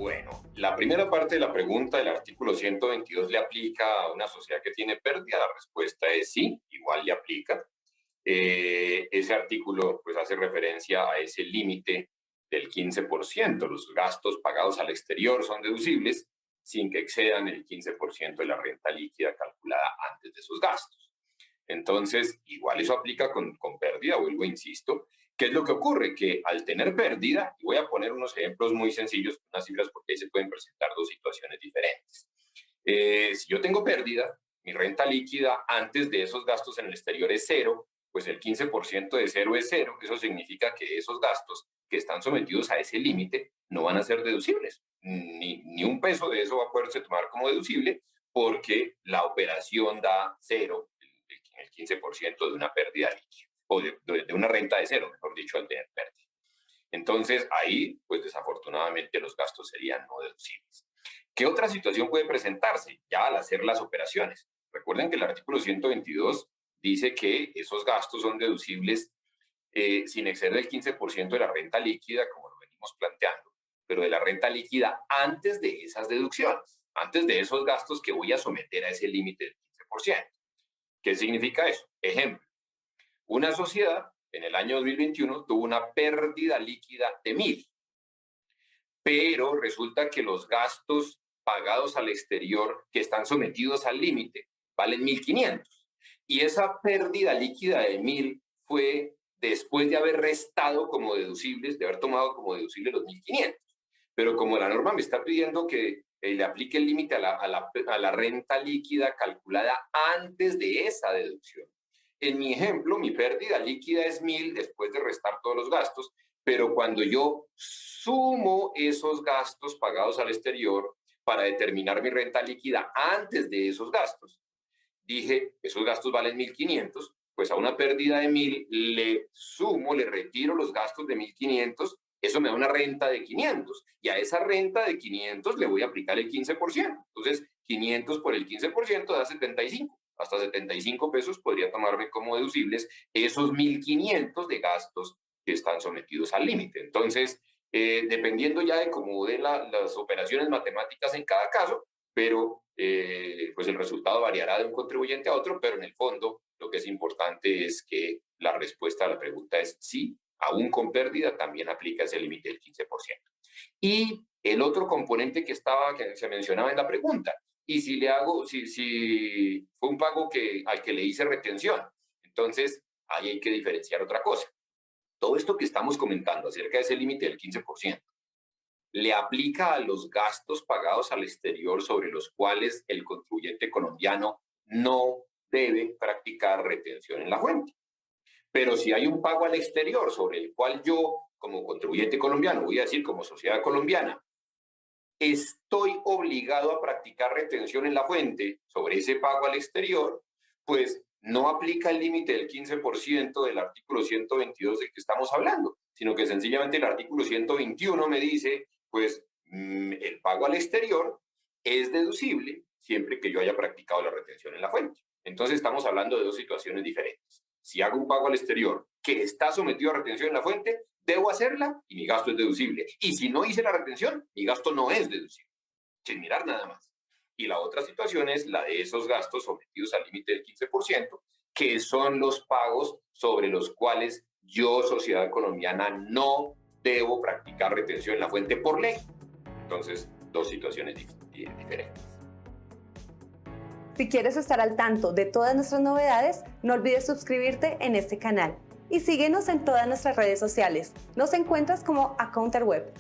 Bueno, la primera parte de la pregunta del artículo 122 le aplica a una sociedad que tiene pérdida. La respuesta es sí, igual le aplica. Ese artículo pues hace referencia a ese límite del 15%. Los gastos pagados al exterior son deducibles sin que excedan el 15% de la renta líquida calculada antes de esos gastos. Entonces, igual eso aplica con pérdida, vuelvo, insisto. ¿Qué es lo que ocurre? Que al tener pérdida, y voy a poner unos ejemplos muy sencillos, unas cifras, porque ahí se pueden presentar dos situaciones diferentes. Si yo tengo pérdida, mi renta líquida antes de esos gastos en el exterior es cero, pues el 15% de cero es cero. Eso significa que esos gastos que están sometidos a ese límite no van a ser deducibles. Ni un peso de eso va a poderse tomar como deducible porque la operación da cero, el 15% de una pérdida líquida, o de una renta de cero, mejor dicho, al tener pérdida. Entonces, ahí, pues desafortunadamente los gastos serían no deducibles. ¿Qué otra situación puede presentarse ya al hacer las operaciones? Recuerden que el artículo 122 dice que esos gastos son deducibles sin exceder el 15% de la renta líquida, como lo venimos planteando, pero de la renta líquida antes de esas deducciones, antes de esos gastos que voy a someter a ese límite del 15%. ¿Qué significa eso? Ejemplo, una sociedad en el año 2021 tuvo una pérdida líquida de 1.000, pero resulta que los gastos pagados al exterior que están sometidos al límite valen 1.500. Y esa pérdida líquida de 1.000 fue después de haber restado como deducibles, de haber tomado como deducibles los 1.500. Pero como la norma me está pidiendo que le aplique el límite a la renta líquida calculada antes de esa deducción. En mi ejemplo, mi pérdida líquida es 1.000 después de restar todos los gastos, pero cuando yo sumo esos gastos pagados al exterior para determinar mi renta líquida antes de esos gastos, dije, esos gastos valen 1.500, pues a una pérdida de 1.000 le sumo, le retiro los gastos de 1.500, eso me da una renta de 500, y a esa renta de 500 le voy a aplicar el 15%. Entonces, 500 por el 15% da 75. Hasta 75 pesos podría tomarme como deducibles esos 1.500 de gastos que están sometidos al límite. Entonces, dependiendo ya de cómo den las operaciones matemáticas en cada caso, pero pues el resultado variará de un contribuyente a otro, pero en el fondo lo que es importante es que la respuesta a la pregunta es sí, aún con pérdida también aplica ese límite del 15%. Y el otro componente que se mencionaba en la pregunta, y si le hago, si fue un pago al que le hice retención, entonces ahí hay que diferenciar otra cosa. Todo esto que estamos comentando acerca de ese límite del 15%, le aplica a los gastos pagados al exterior sobre los cuales el contribuyente colombiano no debe practicar retención en la fuente. Pero si hay un pago al exterior sobre el cual yo, como contribuyente colombiano, voy a decir como sociedad colombiana, estoy obligado a practicar retención en la fuente sobre ese pago al exterior, pues no aplica el límite del 15% del artículo 122 del que estamos hablando, sino que sencillamente el artículo 121 me dice, pues el pago al exterior es deducible siempre que yo haya practicado la retención en la fuente. Entonces estamos hablando de dos situaciones diferentes. Si hago un pago al exterior que está sometido a retención en la fuente, debo hacerla y mi gasto es deducible. Y si no hice la retención, mi gasto no es deducible, sin mirar nada más. Y la otra situación es la de esos gastos sometidos al límite del 15%, que son los pagos sobre los cuales yo, sociedad colombiana, no debo practicar retención en la fuente por ley. Entonces, dos situaciones diferentes. Si quieres estar al tanto de todas nuestras novedades, no olvides suscribirte en este canal y síguenos en todas nuestras redes sociales. Nos encuentras como AccounterWeb.